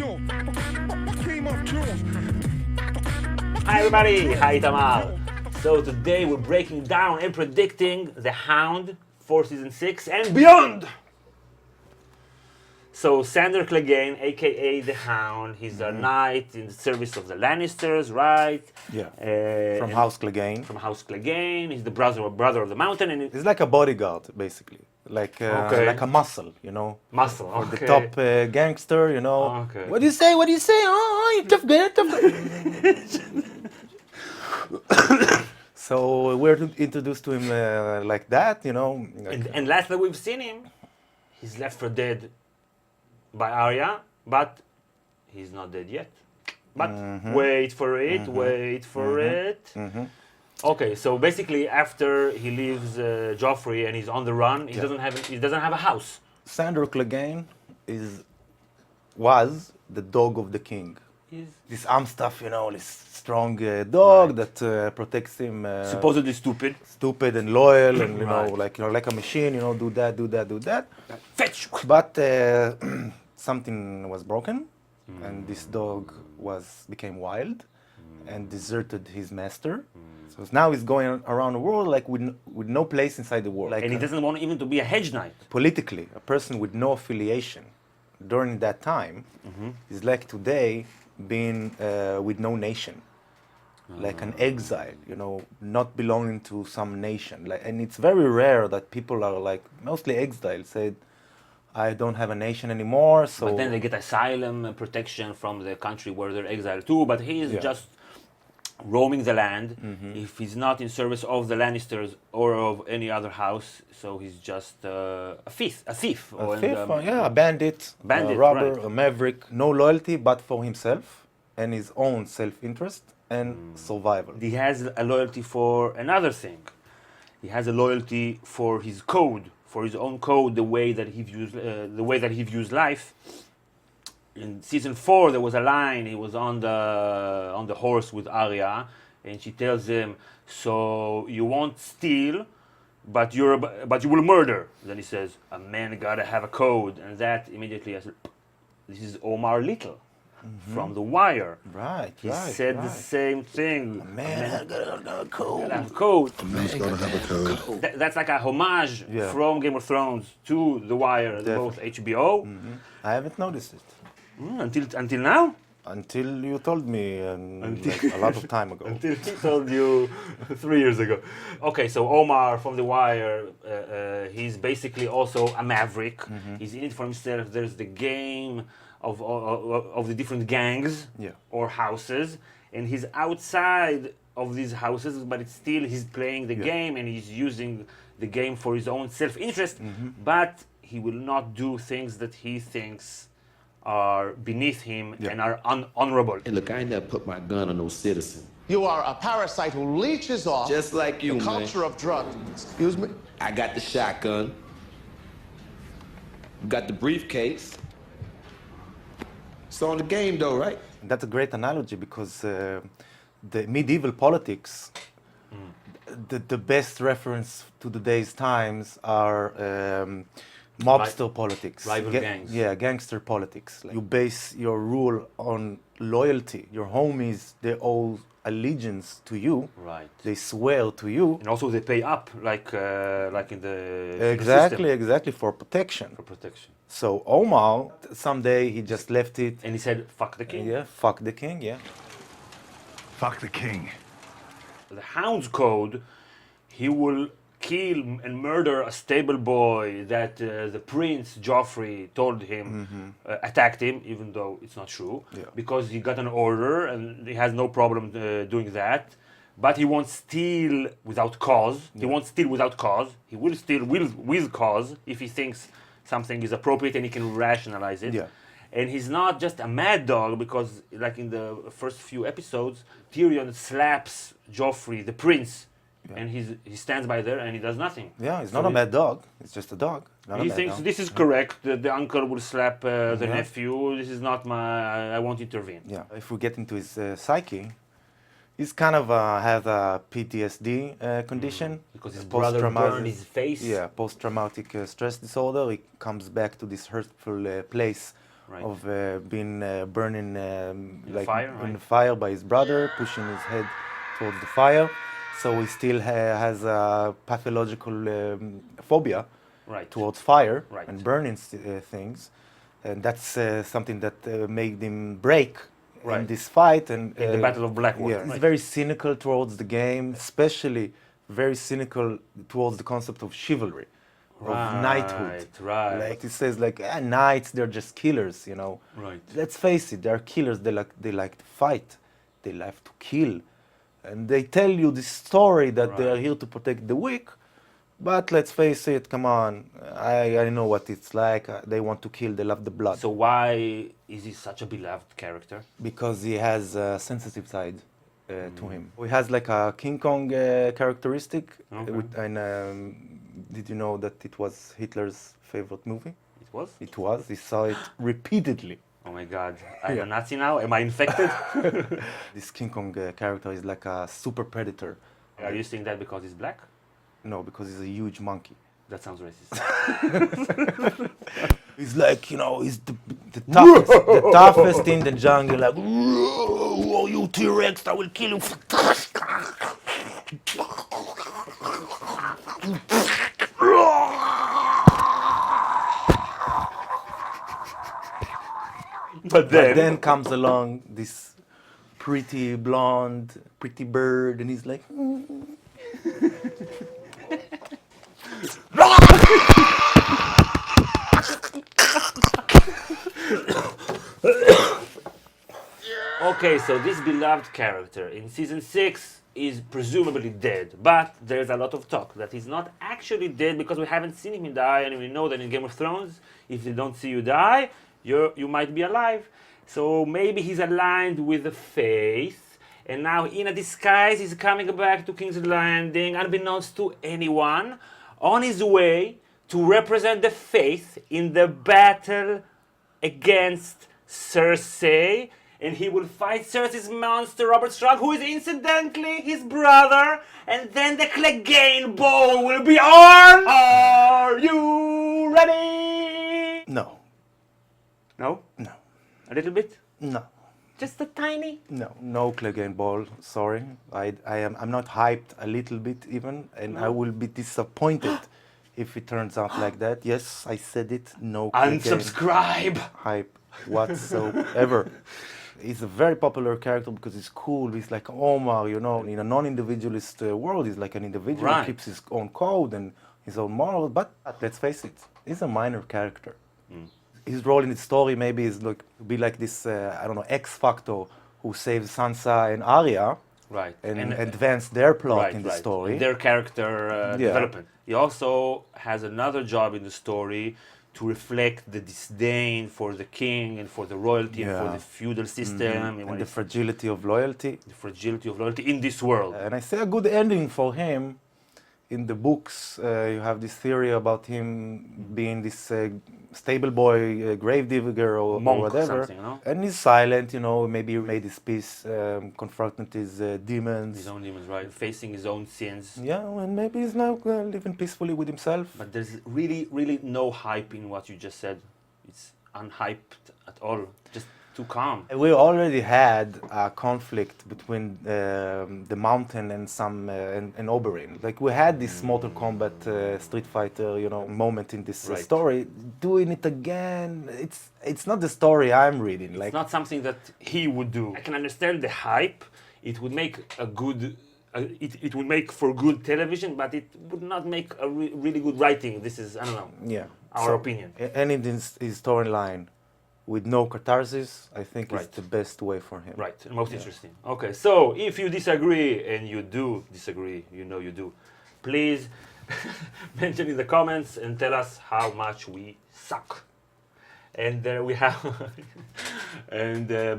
Hi everybody, hi Tamar. So today we're breaking down and predicting the Hound for season 6 and beyond. So Sandor Clegane, a.k.a. the Hound, he's a knight in the service of the Lannisters, right? Yeah. From And House Clegane. From House Clegane, he's the brother of the Mountain, and It's like a bodyguard, basically. Like a muscle, you know. muscle. For Okay. the top gangster, you know. Okay. What do you say? What do you say? Oh, you tough guy, tough guy. So we're introduced to him like that, you know. Like, And last that we've seen him, he's left for dead by Arya, but he's not dead yet. But wait for it, wait for it. Okay, so basically after he leaves Joffrey and he's on the run, he doesn't have a house. Sandor Clegane was the dog of the king. This stuff, you know, this strong dog that protects him. Supposedly stupid. Stupid and loyal, and Right. like a machine, you know, do that, do that, do that. Fetch! But something was broken, and this dog became wild and deserted his master. So now he's going around the world like with no place inside the world. Like And he doesn't want even to be a hedge knight. politically, a person with no affiliation during that time is like today being with no nation, like an exile, you know, not belonging to some nation. Like, and it's very rare that people are like mostly exiled, said, I don't have a nation anymore. So But then they get asylum and protection from the country where they're exiled to. But he is just roaming the land. If he's not in service of the Lannisters or of any other house, so he's just a thief. a thief, a bandit, bandit, a robber, right. a maverick. No loyalty but for himself and his own self-interest and survival. He has a loyalty for another thing. He has a loyalty for his code, for his own code, the way that he views life. In season 4, there was a line. He was on the horse with Arya, and she tells him, "So you won't steal, but you will murder." Then he says, "A man gotta have a code," and that immediately, I said, "This is Omar Little from The Wire." Right, He said the same thing. Man, I got a code. Gotta have a code. A man's gotta have a code. That's like a homage from Game of Thrones to The Wire, both HBO. I haven't noticed it. Until now? Until you told me like a lot of time ago. Until he told you 3 years ago. Okay, so Omar from The Wire, he's basically also a maverick. He's in it for himself. There's the game of the different gangs or houses, and he's outside of these houses, but it's still he's playing the game and he's using the game for his own self-interest, but he will not do things that he thinks are beneath him and are unhonorable. Hey, look, I ain't never put my gun on no citizen. You are a parasite who leeches off Just like you, the man. culture of drugs. Excuse me? I got the shotgun. Got the briefcase. It's on the game, though, right? That's a great analogy because the medieval politics, the best reference to today's times are mobster politics. Rival gangs. Yeah, gangster politics. Like you base your rule on loyalty. Your homies, they owe allegiance to you. Right. They swear to you. And also they pay up, like in the Exactly, for protection. for protection. So Omar, someday he just left it. And he said, "Fuck the king." Yeah, fuck the king, yeah. Fuck the king. The Hound's code, he will kill and murder a stable boy that the prince Joffrey told him attacked him, even though it's not true, because he got an order and he has no problem doing that. But he won't steal without cause. He won't steal without cause. He will steal with cause if he thinks something is appropriate and he can rationalize it. Yeah. And he's not just a mad dog because, like in the first few episodes, Tyrion slaps Joffrey, the prince, and he stands by there and he does nothing. Yeah, it's not a mad dog. It's just a dog. Not a He mad thinks dog. this is correct. The uncle will slap the nephew. This is not my. I won't intervene. Yeah, if we get into his psyche, he's kind of has a P.T.S.D condition. Because his brother burned his face. Yeah, post-traumatic stress disorder. He comes back to this hurtful place Right. of being burning like fire, in right. fire by his brother, pushing his head towards the fire. So he still has a pathological phobia Right. towards fire Right. and burning things, and that's something that made him break in Right. this fight. And In the Battle of Blackwater, yeah, he's right. very cynical towards the game, especially very cynical towards the concept of chivalry, of knighthood. Right. Like it says, like knights, they're just killers, you know. Right. Let's face it, they're killers. They like to fight, they like to kill, and they tell you this story that they are Right. here to protect the weak. But let's face it, come on, I know what it's like. They want to kill, they love the blood. So why is he such a beloved character? Because he has a sensitive side to him. He has like a King Kong characteristic. Okay. And did you know that it was Hitler's favorite movie? It was? It was. He saw it repeatedly. Oh my God. I'm Yeah. a Nazi now? Am I infected? This King Kong character is like a super predator. Are you saying that because he's black? No, because he's a huge monkey. That sounds racist. He's like, you know, he's the toughest in the jungle. Like, oh, you T-Rex, I will kill you. But But then comes along this pretty blonde, pretty bird, and he's like, Okay, so this beloved character in season 6 is presumably dead, but there's a lot of talk that he's not actually dead because we haven't seen him die, and we know that in Game of Thrones, if they don't see you die, you might be alive. So maybe he's aligned with the faith, and now in a disguise he's coming back to King's Landing, unbeknownst to anyone, on his way to represent the faith in the battle against Cersei, and he will fight Cersei's monster, Robert Strong, who is incidentally his brother, and then the Cleganbowl will be on! Are you ready? no, No? no, A little bit? no. Just a tiny? No Cleganbowl, sorry. I'm not hyped a little bit even, and I will be disappointed if it turns out like that. Yes, I said it, no Unsubscribe! hype whatsoever. He's a very popular character because he's cool. He's like Omar, you know. In a non-individualist world, he's like an individual, Right. keeps his own code and his own morals. But let's face it, he's a minor character. His role in the story maybe is like to be like this, I don't know, X Factor who saves Sansa and Arya Right. and advance their plot right, in the right. story. Their character Yeah. development. He also has another job in the story to reflect the disdain for the king and for the royalty and for Yeah. the feudal system and, and the fragility of loyalty. the fragility of loyalty in this world. And I say a good ending for him. In the books, you have this theory about him being this stable boy, grave digger, or Monk or whatever. something, you know? And he's silent, you know. Maybe he made his peace, confronted his demons. His own demons, right? Facing his own sins. Yeah, and maybe he's now living peacefully with himself. But there's really, really no hype in what you just said. It's unhyped at all. Just too calm. We already had a conflict between the Mountain and and Oberyn. Like we had this Mortal Kombat Street Fighter, you know, moment in this Right. story. Doing it again, it's not the story I'm reading. It's not something that he would do. I can understand the hype. It would make a good. It would make for good television, but it would not make a really good writing. This is, I don't know, Yeah, our opinion. Ending his storyline with no catharsis, I think Right. is the best way for him. Right, most interesting. Okay, so if you disagree, and you do disagree, you know you do, please mention in the comments and tell us how much we suck. And there we have.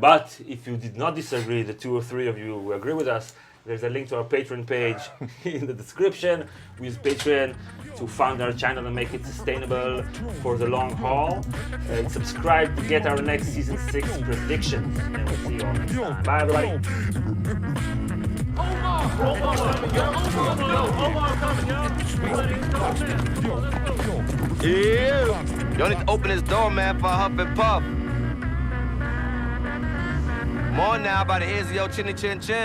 But if you did not disagree, the 2 or 3 of you who agree with us, there's a link to our Patreon page in the description. We use Patreon to fund our channel and make it sustainable for the long haul. And subscribe to get our next season 6 predictions. And we'll see you all next time. Bye, everybody. Yeah. Y'all need to open this door, man, for a huff and puff. More now by the ears of your chinny chin chin.